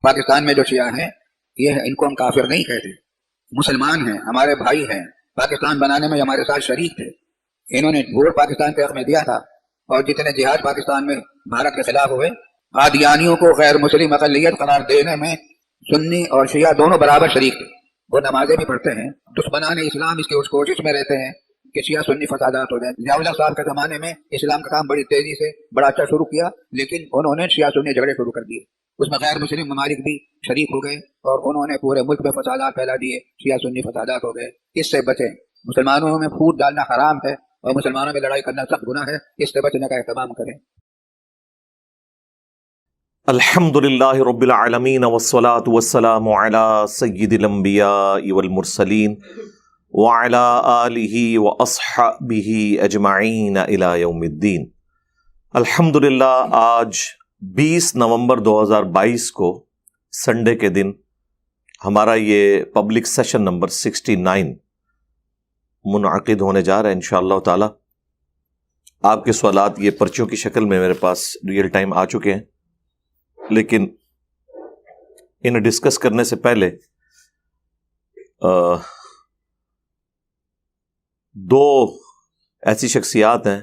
پاکستان میں جو شیعہ ہیں یہ ان کو ہم کافر نہیں کہتے، مسلمان ہیں، ہمارے بھائی ہیں، پاکستان بنانے میں ہمارے ساتھ شریک تھے۔ انہوں نے ووٹ پاکستان کے حق میں دیا تھا، اور جتنے جہاد پاکستان میں بھارت کے خلاف ہوئے، قادیانیوں کو غیر مسلم اقلیت قرار دینے میں سنی اور شیعہ دونوں برابر شریک تھے۔ وہ نمازیں بھی پڑھتے ہیں، دشمنان اسلام اس کی اس کوشش میں رہتے ہیں کہ شیعہ سنی فسادات ہو جائیں۔ ضیاء اللہ صاحب کے زمانے میں اسلام کا کام بڑی تیزی سے بڑا اچھا شروع کیا، لیکن انہوں نے شیعہ سنی جھگڑے شروع کر دیے، اس میں غیر مسلم ممالک بھی شریک ہو گئے اور انہوں نے پورے ملک میں فسادات پھیلا دیے، شیعہ سنی فسادات ہو گئے۔ اس سے بچیں، مسلمانوں میں پھوٹ ڈالنا حرام ہے اور مسلمانوں میں لڑائی کرنا سخت گناہ ہے، اس سے بچنے کا اہتمام کریں۔ الحمدللہ رب العالمین والصلاة والسلام علی سید الانبیاء والمرسلین وعلی آلہ واصحابہ اجمعین الی یوم الدین۔ الحمدللہ آج 20 نومبر 2022 کو سنڈے کے دن ہمارا یہ پبلک سیشن نمبر 69 منعقد ہونے جا رہا ہے انشاءاللہ تعالی۔ آپ کے سوالات یہ پرچوں کی شکل میں میرے پاس ریئل ٹائم آ چکے ہیں، لیکن انہیں ڈسکس کرنے سے پہلے دو ایسی شخصیات ہیں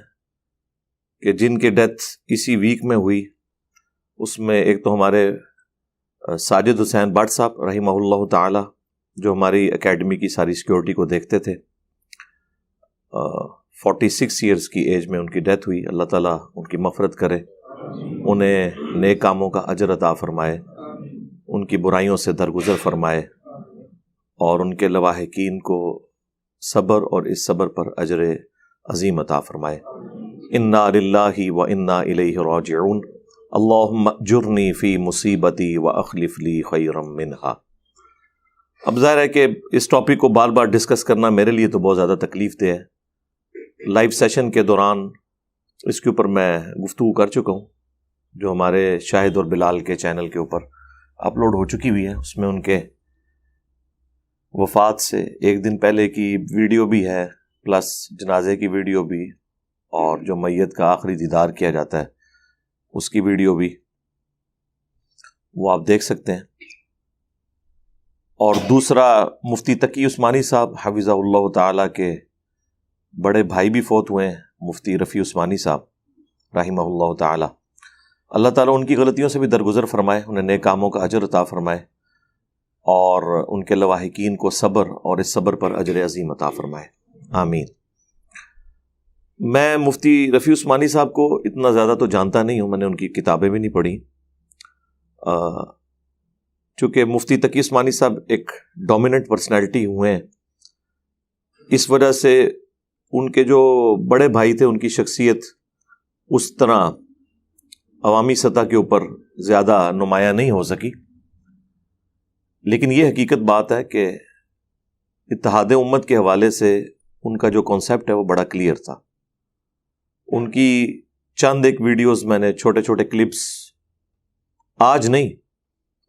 کہ جن کی ڈیتھ اسی ویک میں ہوئی۔ اس میں ایک تو ہمارے ساجد حسین بٹ صاحب رحمہ اللہ تعالی، جو ہماری اکیڈمی کی ساری سیکیورٹی کو دیکھتے تھے۔ 46 ایئرز کی ایج میں ان کی ڈیتھ ہوئی۔ اللہ تعالیٰ ان کی مغفرت کرے، انہیں نیک کاموں کا اجر عطا فرمائے، ان کی برائیوں سے درگزر فرمائے، اور ان کے لواحقین کو صبر اور اس صبر پر اجر عظیم عطا فرمائے۔ انا للہ و انا الیہ راجعون، اللہم اجرنی فی مصیبتی و اخلف لی خیرا منہا۔ اب ظاہر ہے کہ اس ٹاپک کو بار بار ڈسکس کرنا میرے لیے تو بہت زیادہ تکلیف دہ ہے۔ لائیو سیشن کے دوران اس کے اوپر میں گفتگو کر چکا ہوں، جو ہمارے شاہد اور بلال کے چینل کے اوپر اپلوڈ ہو چکی ہوئی ہے۔ اس میں ان کے وفات سے ایک دن پہلے کی ویڈیو بھی ہے، پلس جنازے کی ویڈیو بھی، اور جو میت کا آخری دیدار کیا جاتا ہے اس کی ویڈیو بھی، وہ آپ دیکھ سکتے ہیں۔ اور دوسرا، مفتی تقی عثمانی صاحب حفظہ اللہ تعالیٰ کے بڑے بھائی بھی فوت ہوئے ہیں، مفتی رفیع عثمانی صاحب رحمہ اللہ تعالیٰ۔ اللہ تعالیٰ ان کی غلطیوں سے بھی درگزر فرمائے، انہیں نیک کاموں کا اجر عطا فرمائے، اور ان کے لواحقین کو صبر اور اس صبر پر اجر عظیم عطا فرمائے، آمین۔ میں مفتی رفیع عثمانی صاحب کو اتنا زیادہ تو جانتا نہیں ہوں، میں نے ان کی کتابیں بھی نہیں پڑھی۔ چونکہ مفتی تقی عثمانی صاحب ایک ڈومیننٹ پرسنالٹی ہوئے ہیں، اس وجہ سے ان کے جو بڑے بھائی تھے ان کی شخصیت اس طرح عوامی سطح کے اوپر زیادہ نمایاں نہیں ہو سکی۔ لیکن یہ حقیقت بات ہے کہ اتحاد امت کے حوالے سے ان کا جو کانسیپٹ ہے وہ بڑا کلیئر تھا۔ ان کی چند ایک ویڈیوز میں نے چھوٹے چھوٹے کلپس آج نہیں،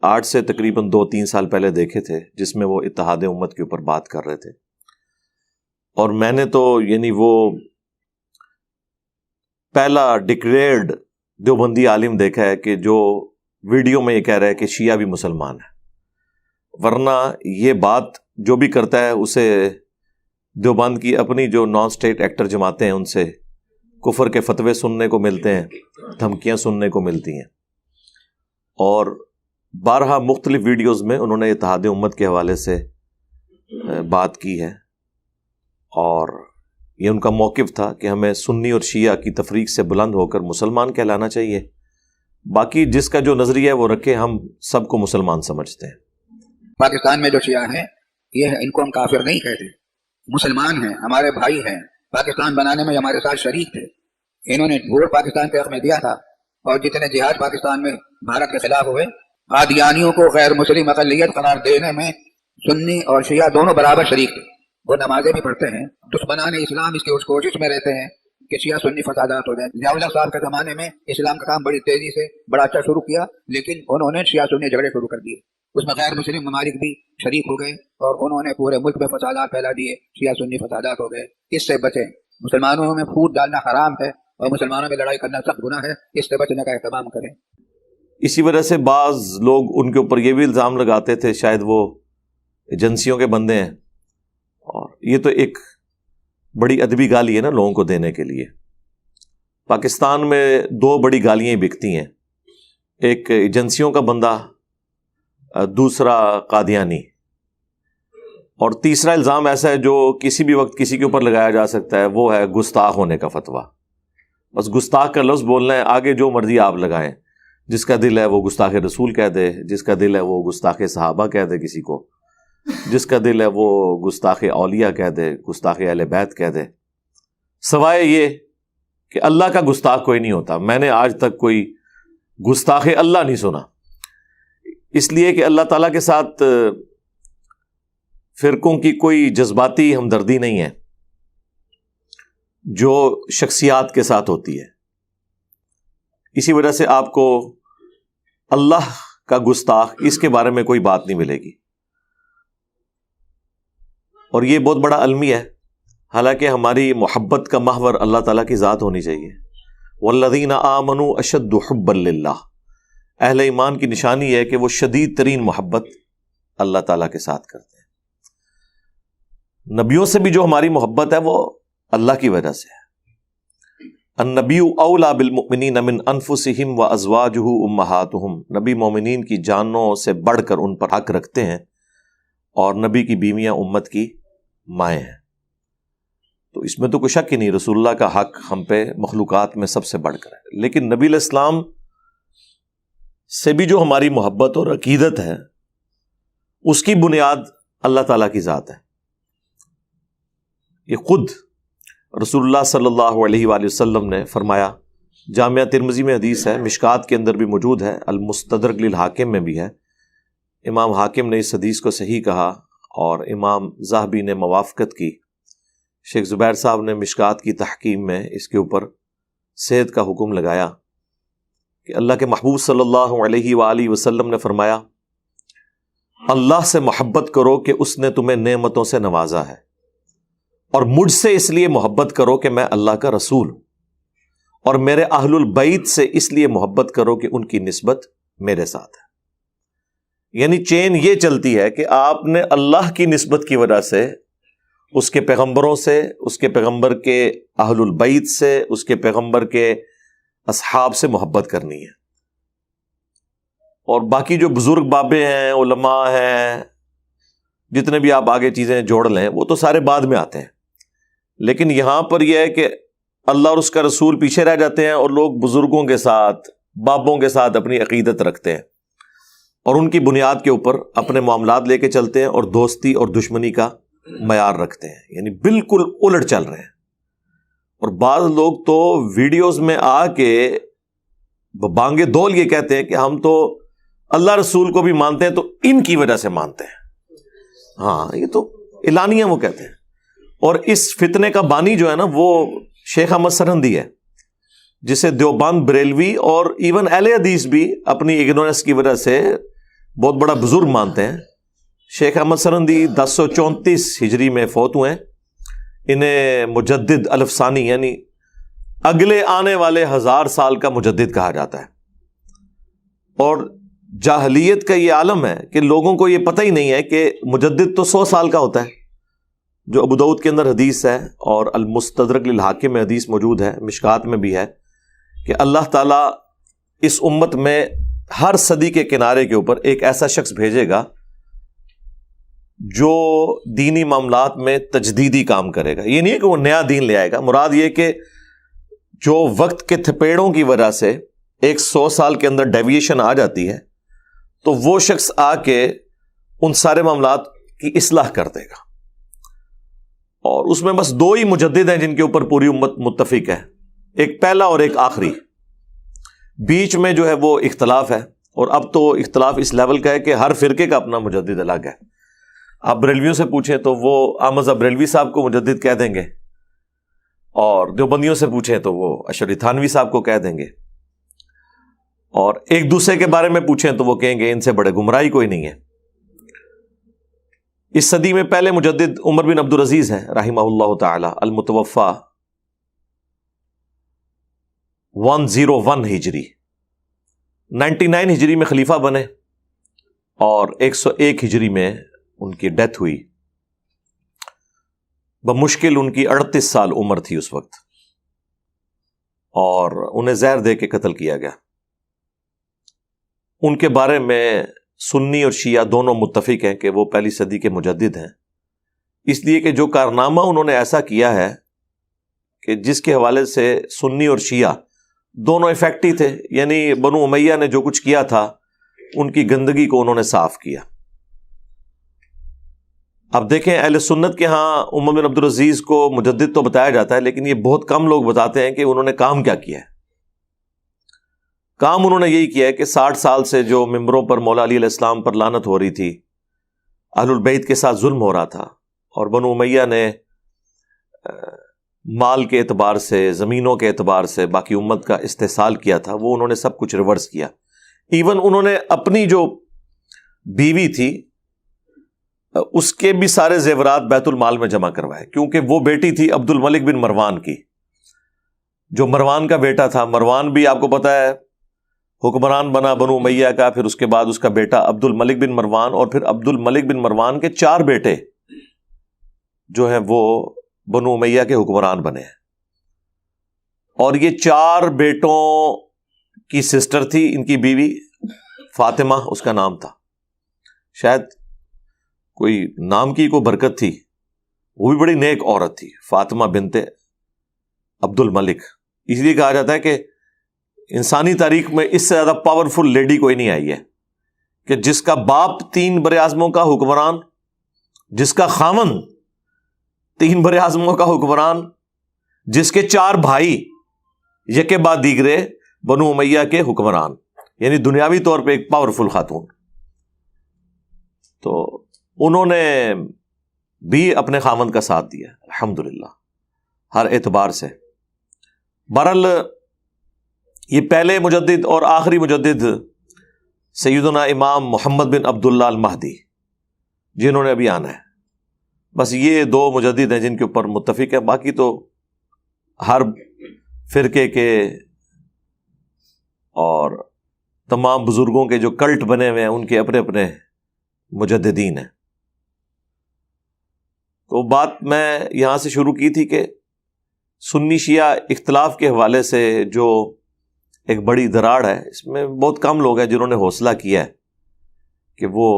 آج سے تقریباً 2-3 سال پہلے دیکھے تھے، جس میں وہ اتحاد امت کے اوپر بات کر رہے تھے، اور میں نے تو یعنی وہ پہلا ڈکلیئرڈ دیوبندی عالم دیکھا ہے کہ جو ویڈیو میں یہ کہہ رہا ہے کہ شیعہ بھی مسلمان ہے، ورنہ یہ بات جو بھی کرتا ہے اسے دیوبند کی اپنی جو نان اسٹیٹ ایکٹر جماعتیں ہیں ان سے کفر کے فتوے سننے کو ملتے ہیں، دھمکیاں سننے کو ملتی ہیں، اور بارہا مختلف ویڈیوز میں انہوں نے اتحاد امت کے حوالے سے بات کی ہے، اور یہ ان کا موقف تھا کہ ہمیں سنی اور شیعہ کی تفریق سے بلند ہو کر مسلمان کہلانا چاہیے، باقی جس کا جو نظریہ ہے وہ رکھے، ہم سب کو مسلمان سمجھتے ہیں۔ پاکستان میں جو شیعہ ہیں یہ ان کو ہم کافر نہیں کہتے، مسلمان ہیں، ہمارے بھائی ہیں، پاکستان بنانے میں ہمارے ساتھ شریک تھے۔ انہوں نے ووٹ پاکستان کے حق میں دیا تھا، اور جتنے جہاد پاکستان میں بھارت کے خلاف ہوئے، قادیانیوں کو غیر مسلم اقلیت قرار دینے میں سنی اور شیعہ دونوں برابر شریک تھے۔ وہ نمازیں بھی پڑھتے ہیں، دشمنان اسلام اس کی اس کوشش میں رہتے ہیں کہ شیعہ سنی فسادات ہو جائیں۔ ضیاء اللہ صاحب کے زمانے میں اسلام کا کام بڑی تیزی سے بڑا اچھا شروع کیا، لیکن انہوں نے شیعہ سنی جھگڑے شروع کر دیے، اس میں غیر مسلم ممالک بھی شریک ہو گئے اور انہوں نے پورے ملک میں فسادات پھیلا دیے، شیعہ سنی فسادات ہو گئے۔ اس سے بچیں، مسلمانوں میں پھوٹ ڈالنا حرام ہے اور مسلمانوں میں لڑائی کرنا سخت گناہ ہے، اس سے بچنے کا اہتمام کریں۔ اسی وجہ سے بعض لوگ ان کے اوپر یہ بھی الزام لگاتے تھے شاید وہ ایجنسیوں کے بندے ہیں، اور یہ تو ایک بڑی ادبی گالی ہے نا لوگوں کو دینے کے لیے۔ پاکستان میں دو بڑی گالیاں بکتی ہیں، ایک ایجنسیوں کا بندہ، دوسرا قادیانی، اور تیسرا الزام ایسا ہے جو کسی بھی وقت کسی کے اوپر لگایا جا سکتا ہے، وہ ہے گستاخ ہونے کا فتویٰ۔ بس گستاخ کا لفظ بولنا ہے، آگے جو مرضی آپ لگائیں، جس کا دل ہے وہ گستاخ رسول کہہ دے، جس کا دل ہے وہ گستاخ صحابہ کہہ دے، کسی کو جس کا دل ہے وہ گستاخ اولیاء کہہ دے، گستاخ اہل بیت کہہ دے، سوائے یہ کہ اللہ کا گستاخ کوئی نہیں ہوتا۔ میں نے آج تک کوئی گستاخ اللہ نہیں سنا، اس لیے کہ اللہ تعالیٰ کے ساتھ فرقوں کی کوئی جذباتی ہمدردی نہیں ہے جو شخصیات کے ساتھ ہوتی ہے۔ اسی وجہ سے آپ کو اللہ کا گستاخ اس کے بارے میں کوئی بات نہیں ملے گی، اور یہ بہت بڑا المیہ ہے۔ حالانکہ ہماری محبت کا محور اللہ تعالیٰ کی ذات ہونی چاہیے۔ والذین آمنوا اشد حبا للہ، اہل ایمان کی نشانی ہے کہ وہ شدید ترین محبت اللہ تعالیٰ کے ساتھ کرتے ہیں۔ نبیوں سے بھی جو ہماری محبت ہے وہ اللہ کی وجہ سے ہے۔ النبی اولی بالمؤمنین من انفسہم وازواجہ امہاتہم، نبی مومنین کی جانوں سے بڑھ کر ان پر حق رکھتے ہیں، اور نبی کی بیویاں امت کی مائیں ہیں۔ تو اس میں تو کوئی شک ہی نہیں، رسول اللہ کا حق ہم پہ مخلوقات میں سب سے بڑھ کر ہے۔ لیکن نبی علیہ السلام سے بھی جو ہماری محبت اور عقیدت ہے، اس کی بنیاد اللہ تعالیٰ کی ذات ہے۔ یہ خود رسول اللہ صلی اللہ علیہ وآلہ وسلم نے فرمایا، جامعہ ترمذی میں حدیث ہے، مشکات کے اندر بھی موجود ہے، المستدرک للحاکم میں بھی ہے، امام حاکم نے اس حدیث کو صحیح کہا اور امام ذہبی نے موافقت کی۔ شیخ زبیر صاحب نے مشکات کی تحکیم میں اس کے اوپر صحت کا حکم لگایا کہ اللہ کے محبوب صلی اللہ علیہ وآلہ وسلم نے فرمایا، اللہ سے محبت کرو کہ اس نے تمہیں نعمتوں سے نوازا ہے، اور مجھ سے اس لیے محبت کرو کہ میں اللہ کا رسول ہوں، اور میرے اہل البیت سے اس لیے محبت کرو کہ ان کی نسبت میرے ساتھ ہے۔ یعنی چین یہ چلتی ہے کہ آپ نے اللہ کی نسبت کی وجہ سے اس کے پیغمبروں سے، اس کے پیغمبر کے اہل البیت سے، اس کے پیغمبر کے اصحاب سے محبت کرنی ہے، اور باقی جو بزرگ بابے ہیں، علماء ہیں، جتنے بھی آپ آگے چیزیں جوڑ لیں وہ تو سارے بعد میں آتے ہیں۔ لیکن یہاں پر یہ ہے کہ اللہ اور اس کا رسول پیچھے رہ جاتے ہیں، اور لوگ بزرگوں کے ساتھ، بابوں کے ساتھ اپنی عقیدت رکھتے ہیں، اور ان کی بنیاد کے اوپر اپنے معاملات لے کے چلتے ہیں، اور دوستی اور دشمنی کا معیار رکھتے ہیں، یعنی بالکل الٹ چل رہے ہیں۔ اور بعض لوگ تو ویڈیوز میں آ کے بانگے دول یہ کہتے ہیں کہ ہم تو اللہ رسول کو بھی مانتے ہیں تو ان کی وجہ سے مانتے ہیں۔ ہاں، یہ تو اعلانیہ وہ کہتے ہیں۔ اور اس فتنے کا بانی جو ہے نا وہ شیخ احمد سرہندی ہے، جسے دیوبند، بریلوی اور ایون اہل حدیث بھی اپنی اگنورنس کی وجہ سے بہت بڑا بزرگ مانتے ہیں۔ شیخ احمد سرہندی 1034 ہجری میں فوت ہوئے ہیں۔ انہیں مجدد الف ثانی یعنی اگلے آنے والے 1000 سال کا مجدد کہا جاتا ہے۔ اور جاہلیت کا یہ عالم ہے کہ لوگوں کو یہ پتہ ہی نہیں ہے کہ مجدد تو 100 سال کا ہوتا ہے، جو ابو داؤد کے اندر حدیث ہے، اور المستدرک للحاکم میں حدیث موجود ہے، مشکات میں بھی ہے، کہ اللہ تعالیٰ اس امت میں ہر صدی کے کنارے کے اوپر ایک ایسا شخص بھیجے گا جو دینی معاملات میں تجدیدی کام کرے گا۔ یہ نہیں ہے کہ وہ نیا دین لے آئے گا، مراد یہ کہ جو وقت کے تھپیڑوں کی وجہ سے ایک 100 سال کے اندر ڈیویشن آ جاتی ہے، تو وہ شخص آ کے ان سارے معاملات کی اصلاح کر دے گا۔ اور اس میں بس 2 ہی مجدد ہیں جن کے اوپر پوری امت متفق ہے، ایک پہلا اور ایک آخری۔ بیچ میں جو ہے وہ اختلاف ہے، اور اب تو اختلاف اس لیول کا ہے کہ ہر فرقے کا اپنا مجدد الگ ہے۔ آپ بریلویوں سے پوچھیں تو وہ احمد بریلوی صاحب کو مجدد کہہ دیں گے، اور دیوبندیوں سے پوچھیں تو وہ اشعری تھانوی صاحب کو کہہ دیں گے، اور ایک دوسرے کے بارے میں پوچھیں تو وہ کہیں گے ان سے بڑے گمراہی کوئی نہیں ہے۔ اس صدی میں پہلے مجدد عمر بن عبدالعزیز ہیں رحمہ اللہ تعالی، المتوفا 101 ہجری، 99 ہجری میں خلیفہ بنے اور 101 ہجری میں ان کی ڈیتھ ہوئی. بمشکل ان کی 38 سال عمر تھی اس وقت، اور انہیں زہر دے کے قتل کیا گیا. ان کے بارے میں سنی اور شیعہ دونوں متفق ہیں کہ وہ پہلی صدی کے مجدد ہیں، اس لیے کہ جو کارنامہ انہوں نے ایسا کیا ہے کہ جس کے حوالے سے سنی اور شیعہ دونوں افیکٹی تھے. یعنی بنو امیہ نے جو کچھ کیا تھا ان کی گندگی کو انہوں نے صاف کیا. اب دیکھیں اہل سنت کے ہاں عمر بن عبدالعزیز کو مجدد تو بتایا جاتا ہے، لیکن یہ بہت کم لوگ بتاتے ہیں کہ انہوں نے کام کیا کیا ہے. کام انہوں نے یہی کیا ہے کہ 60 سال سے جو ممبروں پر مولا علی علیہ السلام پر لعنت ہو رہی تھی، اہل البیت کے ساتھ ظلم ہو رہا تھا، اور بنو امیہ نے مال کے اعتبار سے، زمینوں کے اعتبار سے باقی امت کا استحصال کیا تھا، وہ انہوں نے سب کچھ ریورس کیا. ایون انہوں نے اپنی جو بیوی تھی اس کے بھی سارے زیورات بیت المال میں جمع کروائے، کیونکہ وہ بیٹی تھی عبد الملک بن مروان کی، جو مروان کا بیٹا تھا. مروان بھی آپ کو پتا ہے حکمران بنا بنو امیہ کا، پھر اس کے بعد اس کا بیٹا عبد الملک بن مروان، اور پھر عبد الملک بن مروان کے 4 بیٹے جو ہیں وہ بنو امیہ کے حکمران بنے ہیں. اور یہ 4 بیٹوں کی سسٹر تھی ان کی بیوی فاطمہ اس کا نام تھا، شاید کوئی نام کی کوئی برکت تھی، وہ بھی بڑی نیک عورت تھی، فاطمہ بنت عبد الملک. اس لیے کہا جاتا ہے کہ انسانی تاریخ میں اس سے زیادہ پاورفل لیڈی کوئی نہیں آئی ہے کہ جس کا باپ 3 براعظموں کا حکمران، جس کا خاوند 3 براعظموں کا حکمران، جس کے 4 بھائی یکے بعد دیگرے بنو امیہ کے حکمران، یعنی دنیاوی طور پہ ایک پاورفل خاتون. تو انہوں نے بھی اپنے خاوند کا ساتھ دیا الحمدللہ ہر اعتبار سے. بہرحال یہ پہلے مجدد اور آخری مجدد سیدنا امام محمد بن عبداللہ المہدی جنہوں نے ابھی آنا ہے، بس یہ 2 مجدد ہیں جن کے اوپر متفق ہے. باقی تو ہر فرقے کے اور تمام بزرگوں کے جو کلٹ بنے ہوئے ہیں ان کے اپنے اپنے مجددین ہیں. تو بات میں یہاں سے شروع کی تھی کہ سنی شیعہ اختلاف کے حوالے سے جو ایک بڑی دراڑ ہے، اس میں بہت کم لوگ ہیں جنہوں نے حوصلہ کیا ہے کہ وہ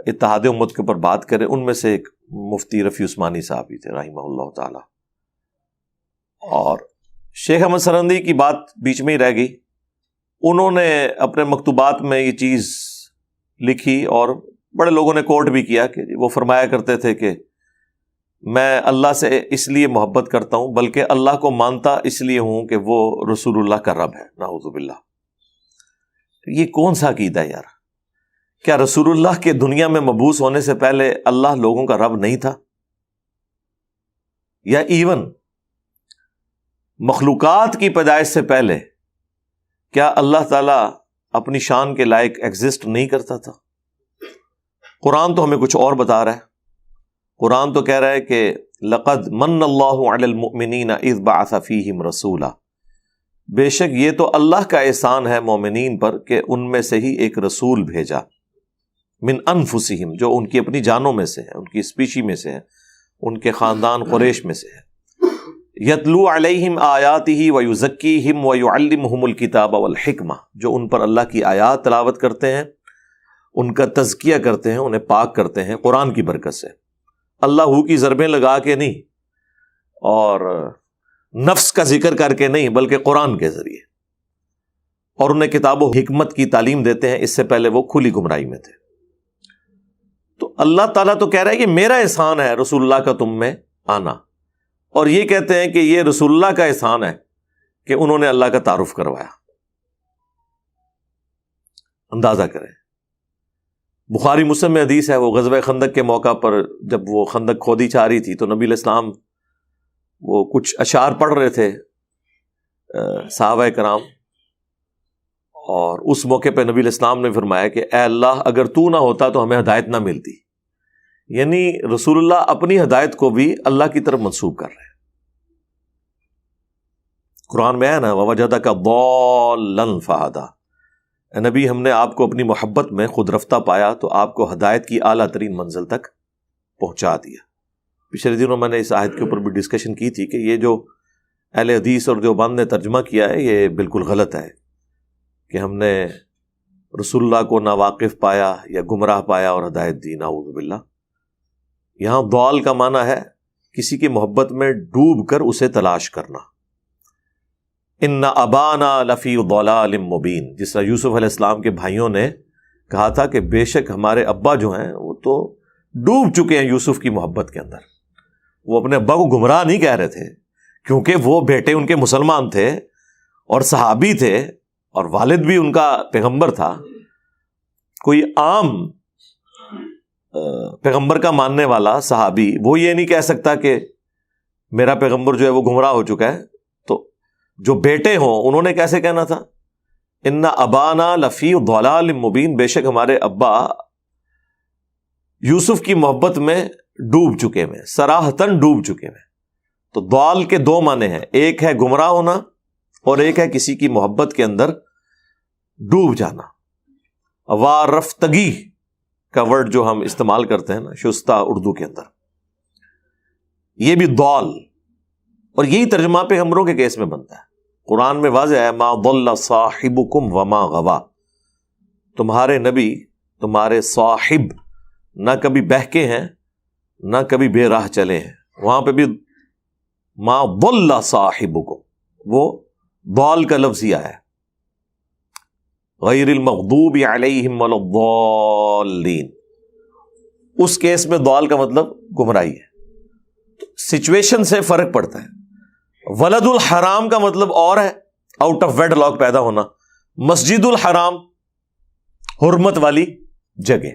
اتحاد امت کے اوپر بات کریں. ان میں سے ایک مفتی رفیع عثمانی صاحب بھی تھے رحمہ اللہ تعالی، اور شیخ احمد سرندی کی بات بیچ میں ہی رہ گئی. انہوں نے اپنے مکتوبات میں یہ چیز لکھی اور بڑے لوگوں نے کوٹ بھی کیا کہ وہ فرمایا کرتے تھے کہ میں اللہ سے اس لیے محبت کرتا ہوں بلکہ اللہ کو مانتا اس لیے ہوں کہ وہ رسول اللہ کا رب ہے. نعوذ باللہ. یہ کون سا عقیدہ ہے یار؟ کیا رسول اللہ کے دنیا میں مبعوث ہونے سے پہلے اللہ لوگوں کا رب نہیں تھا؟ یا ایون مخلوقات کی پیدائش سے پہلے کیا اللہ تعالیٰ اپنی شان کے لائق ایگزسٹ نہیں کرتا تھا؟ قرآن تو ہمیں کچھ اور بتا رہا ہے. قرآن تو کہہ رہا ہے کہ لقد من اللہ علی المؤمنین اذ بعث فیہم رسولا، بے شک یہ تو اللہ کا احسان ہے مومنین پر کہ ان میں سے ہی ایک رسول بھیجا، من انفسہم، جو ان کی اپنی جانوں میں سے ہے، ان کی اسپیشی میں سے ہے، ان کے خاندان قریش میں سے ہے. یتلو علیہم آیاتہ ویزکیہم ویعلمہم الکتاب والحکمہ، جو ان پر اللہ کی آیات تلاوت کرتے ہیں، ان کا تزکیہ کرتے ہیں، انہیں پاک کرتے ہیں قرآن کی برکت سے. اللہ کی ضربیں لگا کے نہیں اور نفس کا ذکر کر کے نہیں، بلکہ قرآن کے ذریعے، اور انہیں کتاب و حکمت کی تعلیم دیتے ہیں. اس سے پہلے وہ کھلی گمراہی میں تھے. تو اللہ تعالیٰ تو کہہ رہا ہے کہ میرا احسان ہے رسول اللہ کا تم میں آنا، اور یہ کہتے ہیں کہ یہ رسول اللہ کا احسان ہے کہ انہوں نے اللہ کا تعارف کروایا. اندازہ کریں. بخاری مسلم میں حدیث ہے، وہ غزوہ خندق کے موقع پر جب وہ خندق کھودی چاہ رہی تھی تو نبی علیہ السلام وہ کچھ اشعار پڑھ رہے تھے صحابہ کرام، اور اس موقع پہ نبی علیہ السلام نے فرمایا کہ اے اللہ اگر تو نہ ہوتا تو ہمیں ہدایت نہ ملتی. یعنی رسول اللہ اپنی ہدایت کو بھی اللہ کی طرف منسوب کر رہے ہیں. قرآن میں ہے نا وَوَجَدَكَ ضَالًّا فَهَدَىٰ، اے نبی ہم نے آپ کو اپنی محبت میں خود رفتہ پایا تو آپ کو ہدایت کی اعلیٰ ترین منزل تک پہنچا دیا۔ پچھلے دنوں میں نے اس آیت کے اوپر بھی ڈسکشن کی تھی کہ یہ جو اہل حدیث اور دیوبند نے ترجمہ کیا ہے یہ بالکل غلط ہے کہ ہم نے رسول اللہ کو ناواقف پایا یا گمراہ پایا اور ہدایت دی، نعوذ باللہ۔ یہاں ضال کا معنی ہے کسی کی محبت میں ڈوب کر اسے تلاش کرنا۔ ان ابانا لفی ضلال مبین، جس طرح یوسف علیہ السلام کے بھائیوں نے کہا تھا کہ بے شک ہمارے ابا جو ہیں وہ تو ڈوب چکے ہیں یوسف کی محبت کے اندر۔ وہ اپنے ابا کو گمراہ نہیں کہہ رہے تھے کیونکہ وہ بیٹے ان کے مسلمان تھے اور صحابی تھے اور والد بھی ان کا پیغمبر تھا۔ کوئی عام پیغمبر کا ماننے والا صحابی وہ یہ نہیں کہہ سکتا کہ میرا پیغمبر جو ہے وہ گمراہ ہو چکا ہے۔ تو جو بیٹے ہوں انہوں نے کیسے کہنا تھا؟ ان ابانا لفی ضلال مبین، بے شک ہمارے ابا یوسف کی محبت میں ڈوب چکے ہیں، صراحتاً ڈوب چکے ہیں۔ تو ضال کے دو معنی ہیں، ایک ہے گمراہ ہونا اور ایک ہے کسی کی محبت کے اندر ڈوب جانا۔ وارفتگی کا ورڈ جو ہم استعمال کرتے ہیں نا شستہ اردو کے اندر، یہ بھی ضال، اور یہی ترجمہ پیغمبروں کے کیس میں بنتا ہے۔ قرآن میں واضح ہے ما ضل صاحبکم وما غوا، تمہارے نبی تمہارے صاحب نہ کبھی بہکے ہیں نہ کبھی بے راہ چلے ہیں۔ وہاں پہ بھی ما ضل صاحبکم، وہ ضال کا لفظ ہی آیا ہے، غیر المغضوب علیہم ولا الضالین، اس کیس میں ضال کا مطلب گمراہی ہے۔ سچویشن سے فرق پڑتا ہے۔ ولد الحرام کا مطلب اور ہے، آؤٹ آف ویڈ لاک پیدا ہونا۔ مسجد الحرام حرمت والی جگہ۔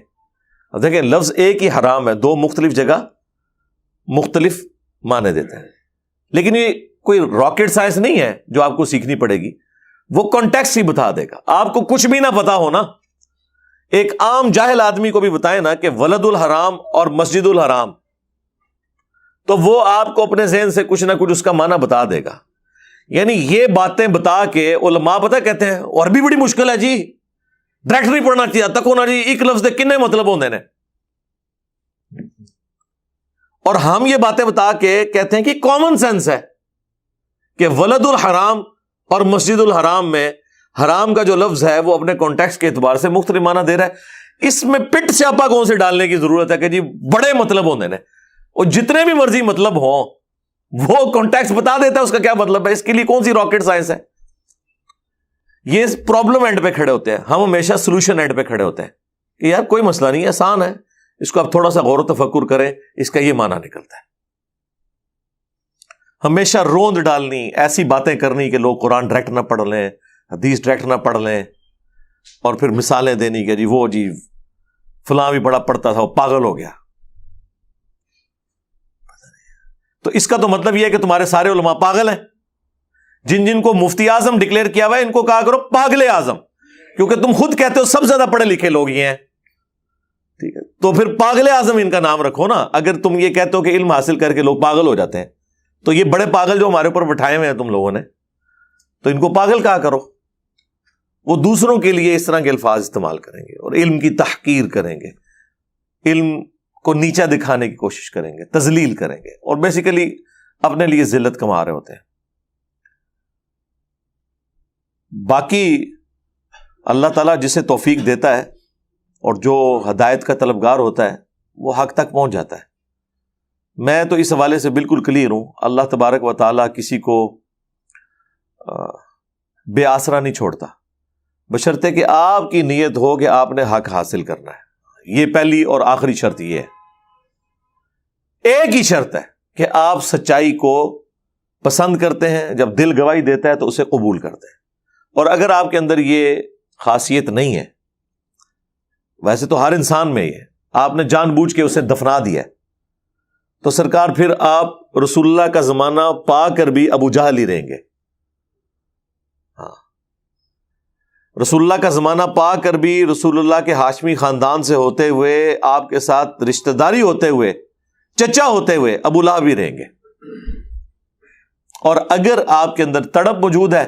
اب دیکھیں لفظ ایک ہی حرام ہے، دو مختلف جگہ مختلف معنی دیتے ہیں، لیکن یہ کوئی راکٹ سائنس نہیں ہے جو آپ کو سیکھنی پڑے گی، وہ کانٹیکسٹ ہی بتا دے گا۔ آپ کو کچھ بھی نہ پتا ہونا، ایک عام جاہل آدمی کو بھی بتائیں نا کہ ولد الحرام اور مسجد الحرام، تو وہ آپ کو اپنے ذہن سے کچھ نہ کچھ اس کا معنی بتا دے گا۔ یعنی یہ باتیں بتا کے علماء پتہ کہتے ہیں اور بھی بڑی مشکل ہے جی، ڈائریکٹ نہیں پڑھنا چاہیے تک ہونا جی، ایک لفظ دے کنے مطلب ہوندے نے، اور ہم یہ باتیں بتا کے کہتے ہیں کہ کامن سینس ہے کہ ولد الحرام اور مسجد الحرام میں حرام کا جو لفظ ہے وہ اپنے کانٹیکسٹ کے اعتبار سے مختلف معنی دے رہا ہے۔ اس میں پٹ سیاپا کون سے ڈالنے کی ضرورت ہے کہ جی بڑے مطلب ہوندے نے، اور جتنے بھی مرضی مطلب ہوں وہ کانٹیکسٹ بتا دیتا ہے اس کا کیا مطلب ہے، اس کے لیے کون سی راکٹ سائنس ہے۔ یہ پرابلم اینڈ پہ کھڑے ہوتے ہیں، ہم ہمیشہ سولوشن اینڈ پہ کھڑے ہوتے ہیں کہ یار کوئی مسئلہ نہیں، آسان ہے، اس کو آپ تھوڑا سا غور و تفکر کریں، اس کا یہ معنی نکلتا ہے۔ ہمیشہ روند ڈالنی، ایسی باتیں کرنی کہ لوگ قرآن ڈائریکٹ نہ پڑھ لیں، حدیث ڈائریکٹ نہ پڑھ لیں، اور پھر مثالیں دینی کہ جی وہ جی فلاں بھی بڑا پڑھتا تھا وہ پاگل ہو گیا۔ تو اس کا تو مطلب یہ ہے کہ تمہارے سارے علماء پاگل ہیں۔ جن جن کو مفتی اعظم ڈکلیئر کیا ہوا ہے ان کو کہا کرو پاگل اعظم، کیونکہ تم خود کہتے ہو سب سے زیادہ پڑھے لکھے لوگ یہ ہیں، ٹھیک ہے، تو پھر پاگل اعظم ان کا نام رکھو نا۔ اگر تم یہ کہتے ہو کہ علم حاصل کر کے لوگ پاگل ہو جاتے ہیں، تو یہ بڑے پاگل جو ہمارے اوپر بٹھائے ہوئے ہیں تم لوگوں نے، تو ان کو پاگل کہا کرو۔ وہ دوسروں کے لیے اس طرح کے الفاظ استعمال کریں گے اور علم کی تحقیر کریں گے، علم کو نیچا دکھانے کی کوشش کریں گے، تذلیل کریں گے، اور بیسیکلی اپنے لیے ذلت کما رہے ہوتے ہیں۔ باقی اللہ تعالیٰ جسے توفیق دیتا ہے اور جو ہدایت کا طلبگار ہوتا ہے وہ حق تک پہنچ جاتا ہے۔ میں تو اس حوالے سے بالکل کلیئر ہوں، اللہ تبارک و تعالیٰ کسی کو بے آسرا نہیں چھوڑتا، بشرطے کہ آپ کی نیت ہو کہ آپ نے حق حاصل کرنا ہے۔ یہ پہلی اور آخری شرط یہ ہے، ایک ہی شرط ہے کہ آپ سچائی کو پسند کرتے ہیں، جب دل گواہی دیتا ہے تو اسے قبول کرتے ہیں۔ اور اگر آپ کے اندر یہ خاصیت نہیں ہے، ویسے تو ہر انسان میں یہ ہے، آپ نے جان بوجھ کے اسے دفنا دیا ہے، تو سرکار پھر آپ رسول اللہ کا زمانہ پا کر بھی ابو جہل ہی رہیں گے۔ ہاں، رسول اللہ کا زمانہ پا کر بھی رسول اللہ کے ہاشمی خاندان سے ہوتے ہوئے، آپ کے ساتھ رشتہ داری ہوتے ہوئے، چچا ہوتے ہوئے ابو لہب بھی رہیں گے۔ اور اگر آپ کے اندر تڑپ موجود ہے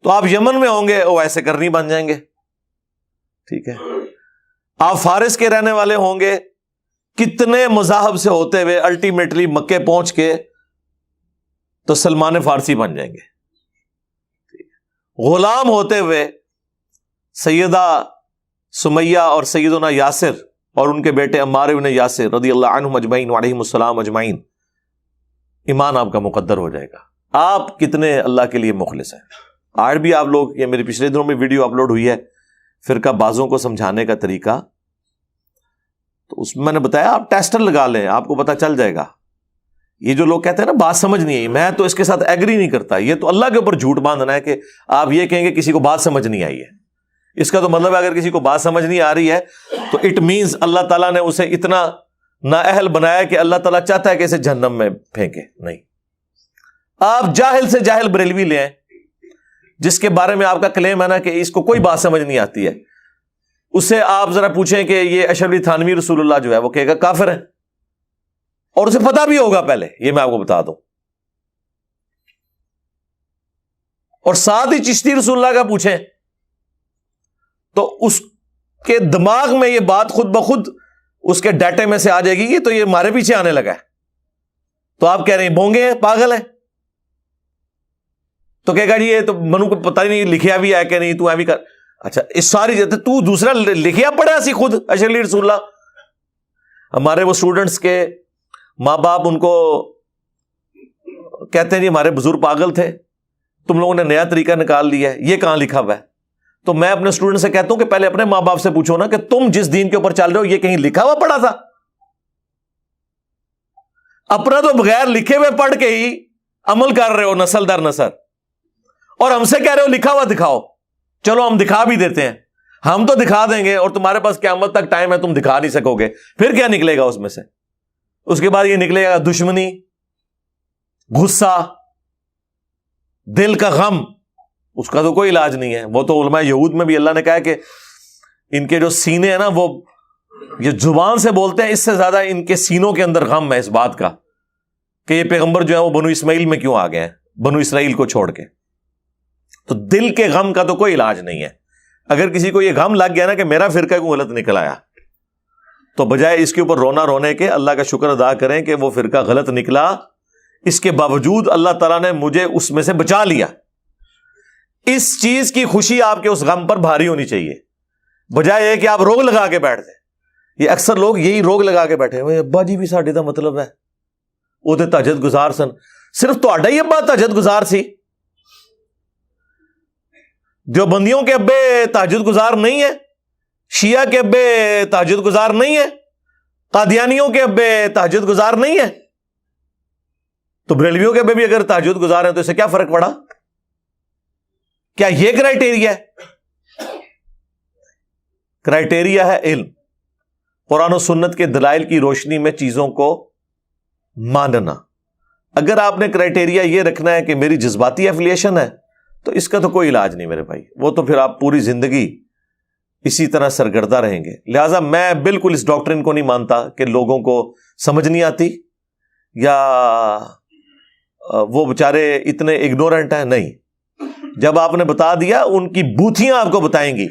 تو آپ یمن میں ہوں گے وہ ایسے کرنی بن جائیں گے، ٹھیک ہے. آپ فارس کے رہنے والے ہوں گے, کتنے مذاہب سے ہوتے ہوئے الٹیمیٹلی مکے پہنچ کے تو سلمان فارسی بن جائیں گے. غلام ہوتے ہوئے سیدہ سمیہ اور سیدنا یاسر اور ان کے بیٹے عمار بن یاسر رضی اللہ عنہم اجمعین وعلیہم السلام اجمعین, ایمان آپ کا مقدر ہو جائے گا. آپ کتنے اللہ کے لیے مخلص ہیں. آج بھی آپ لوگ, یہ میرے پچھلے دنوں میں ویڈیو اپلوڈ ہوئی ہے فرقہ بازوں کو سمجھانے کا طریقہ, تو اس میں میں نے بتایا آپ ٹیسٹر لگا لیں, آپ کو پتہ چل جائے گا. یہ جو لوگ کہتے ہیں نا بات سمجھ نہیں آئی, میں تو اس کے ساتھ ایگری نہیں کرتا. یہ تو اللہ کے اوپر جھوٹ باندھنا ہے کہ آپ یہ کہیں گے کسی کو بات سمجھ نہیں آئی ہے. اس کا تو مطلب ہے اگر کسی کو بات سمجھ نہیں آ رہی ہے تو اٹ مینز اللہ تعالیٰ نے اسے اتنا نااہل بنایا کہ اللہ تعالیٰ چاہتا ہے کہ اسے جہنم میں پھینکے. نہیں, آپ جاہل سے جاہل بریلوی لے آئیں جس کے بارے میں آپ کا کلیم ہے نا کہ اس کو کوئی بات سمجھ نہیں آتی ہے, اس سے آپ ذرا پوچھیں کہ یہ اشرف علی تھانوی رسول اللہ جو ہے وہ کہے گا کافر ہے, اور اسے پتا بھی ہوگا پہلے, یہ میں آپ کو بتا دوں. اور ساتھ ہی چشتی رسول اللہ کا پوچھیں تو اس کے دماغ میں یہ بات خود بخود اس کے ڈیٹے میں سے آ جائے گی کہ تو یہ ہمارے پیچھے آنے لگا ہے. تو آپ کہہ رہے ہیں بونگے ہیں, پاگل ہے, تو کہے گا جی یہ تو منو کو پتہ ہی نہیں لکھیا بھی ہے کہ نہیں, تو ایوی کر. اچھا اس ساری تو دوسرا لکھیا پڑھا سی خود اشرف علی رسول اللہ. ہمارے وہ اسٹوڈنٹس کے ماں باپ ان کو کہتے ہیں جی ہمارے بزرگ پاگل تھے, تم لوگوں نے نیا طریقہ نکال لیا ہے, یہ کہاں لکھا ہوا ہے؟ تو میں اپنے اسٹوڈنٹ سے کہتا ہوں کہ پہلے اپنے ماں باپ سے پوچھو نا کہ تم جس دین کے اوپر چل رہے ہو یہ کہیں لکھا ہوا پڑھا تھا؟ اپنا تو بغیر لکھے ہوئے پڑھ کے ہی عمل کر رہے ہو نسل در نسل, اور ہم سے کہہ رہے ہو لکھا ہوا دکھاؤ. چلو ہم دکھا بھی دیتے ہیں, ہم تو دکھا دیں گے, اور تمہارے پاس قیامت تک ٹائم ہے, تم دکھا نہیں سکو گے. پھر کیا نکلے گا اس میں سے؟ اس کے بعد یہ نکلے گا دشمنی, غصہ, دل کا غم. اس کا تو کوئی علاج نہیں ہے. وہ تو علماء یہود میں بھی اللہ نے کہا کہ ان کے جو سینے ہیں نا وہ یہ زبان سے بولتے ہیں, اس سے زیادہ ان کے سینوں کے اندر غم ہے اس بات کا کہ یہ پیغمبر جو ہے وہ بنو اسماعیل میں کیوں آ گئے ہیں, بنو اسرائیل کو چھوڑ کے. تو دل کے غم کا تو کوئی علاج نہیں ہے. اگر کسی کو یہ غم لگ گیا نا کہ میرا فرقہ کو غلط نکل آیا, تو بجائے اس کے اوپر رونا رونے کے اللہ کا شکر ادا کریں کہ وہ فرقہ غلط نکلا, اس کے باوجود اللہ تعالیٰ نے مجھے اس میں سے بچا لیا. اس چیز کی خوشی آپ کے اس غم پر بھاری ہونی چاہیے, بجائے یہ کہ آپ روگ لگا کے بیٹھ جائیں. یہ اکثر لوگ یہی روگ لگا کے بیٹھے ہوئے, ابا جی بھی ساڈے دا مطلب ہے وہ تے تہجد گزار سن. صرف تہاڈا ہی ابا تہجد گزار سی؟ دیوبندیوں کے ابے تہجد گزار نہیں ہے, شیعہ کے ابے تہجد گزار نہیں ہے, قادیانیوں کے ابے تہجد گزار نہیں ہے, تو بریلویوں کے ابے بھی اگر تہجد گزار ہیں تو اس سے کیا فرق پڑا؟ کیا یہ کرائٹیریا ہے؟ کرائٹیریا ہے علم, قرآن و سنت کے دلائل کی روشنی میں چیزوں کو ماننا. اگر آپ نے کرائٹیریا یہ رکھنا ہے کہ میری جذباتی ایفیلیشن ہے تو اس کا تو کوئی علاج نہیں میرے بھائی. وہ تو پھر آپ پوری زندگی اسی طرح سرگردہ رہیں گے. لہٰذا میں بالکل اس ڈاکٹرن کو نہیں مانتا کہ لوگوں کو سمجھ نہیں آتی یا وہ بےچارے اتنے اگنورنٹ ہیں. نہیں, جب آپ نے بتا دیا ان کی بوتھیاں آپ کو بتائیں گی.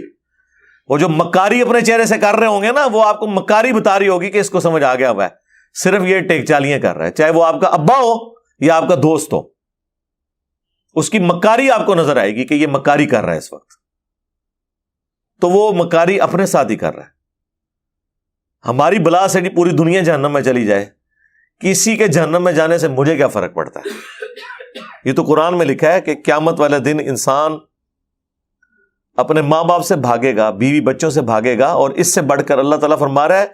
وہ جو مکاری اپنے چہرے سے کر رہے ہوں گے نا, وہ آپ کو مکاری بتا رہی ہوگی کہ اس کو سمجھ آ گیا ہوا ہے, صرف یہ ٹیک چالیاں کر رہا ہے, چاہے وہ آپ کا ابا ہو یا آپ کا دوست ہو. اس کی مکاری آپ کو نظر آئے گی کہ یہ مکاری کر رہا ہے اس وقت, تو وہ مکاری اپنے ساتھ ہی کر رہا ہے. ہماری بلا سے پوری دنیا جہنم میں چلی جائے, کسی کے جہنم میں جانے سے مجھے کیا فرق پڑتا ہے؟ یہ تو قرآن میں لکھا ہے کہ قیامت والے دن انسان اپنے ماں باپ سے بھاگے گا, بیوی بچوں سے بھاگے گا, اور اس سے بڑھ کر اللہ تعالیٰ فرما رہا ہے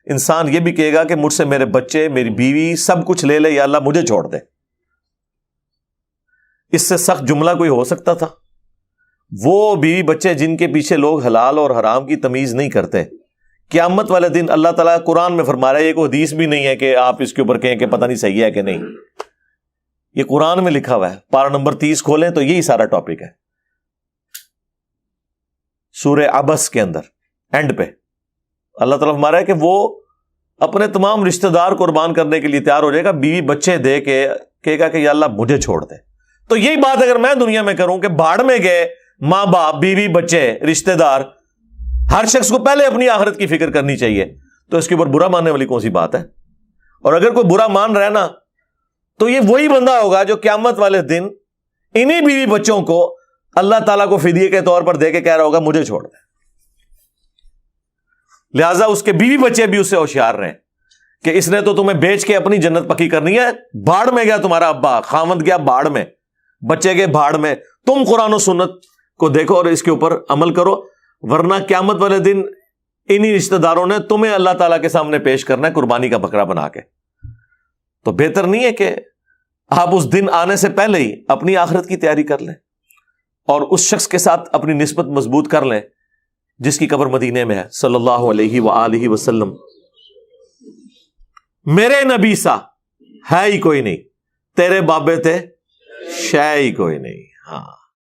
انسان یہ بھی کہے گا کہ مجھ سے میرے بچے, میری بیوی سب کچھ لے لے, یا اللہ مجھے چھوڑ دے. اس سے سخت جملہ کوئی ہو سکتا تھا؟ وہ بیوی بچے جن کے پیچھے لوگ حلال اور حرام کی تمیز نہیں کرتے, قیامت والے دن اللہ تعالیٰ قرآن میں فرما رہا ہے, یہ کوئی حدیث بھی نہیں ہے کہ آپ اس کے اوپر کہیں کہ پتہ نہیں صحیح ہے کہ نہیں, یہ قرآن میں لکھا ہوا ہے. پارہ نمبر 30 کھولیں تو یہی سارا ٹاپک ہے. سورہ عبس کے اندر اینڈ پہ اللہ تعالیٰ فرما رہا ہے کہ وہ اپنے تمام رشتہ دار قربان کرنے کے لیے تیار ہو جائے گا, بیوی بچے دے کے کہے گا کہ یا اللہ مجھے چھوڑ دے. تو یہی بات اگر میں دنیا میں کروں کہ بھاڑ میں گئے ماں باپ, بیوی بچے, رشتہ دار, ہر شخص کو پہلے اپنی آخرت کی فکر کرنی چاہیے. تو اس کے اوپر برا ماننے والی کون سی بات ہے؟ اور اگر کوئی برا مان رہا ہے نا تو یہ وہی بندہ ہوگا جو قیامت والے دن انہی بیوی بچوں کو اللہ تعالیٰ کو فدیے کے طور پر دے کے کہہ رہا ہوگا مجھے چھوڑ دے. لہٰذا اس کے بیوی بچے بھی اس سے ہوشیار رہیں کہ اس نے تو تمہیں بیچ کے اپنی جنت پکی کرنی ہے. بھاڑ میں گیا تمہارا ابا، خاوند گیا بھاڑ میں، بچے گئے بھاڑ میں. تم قرآن و سنت کو دیکھو اور اس کے اوپر عمل کرو، ورنہ قیامت والے دن انہی رشتہ داروں نے تمہیں اللہ تعالیٰ کے سامنے پیش کرنا ہے قربانی کا بکرا بنا کے. تو بہتر نہیں ہے کہ آپ اس دن آنے سے پہلے ہی اپنی آخرت کی تیاری کر لیں اور اس شخص کے ساتھ اپنی نسبت مضبوط کر لیں جس کی قبر مدینے میں ہے صلی اللہ علیہ وآلہ وسلم. میرے نبی سا ہے ہی کوئی نہیں، تیرے بابے تھے شے ہی کوئی نہیں. ہاں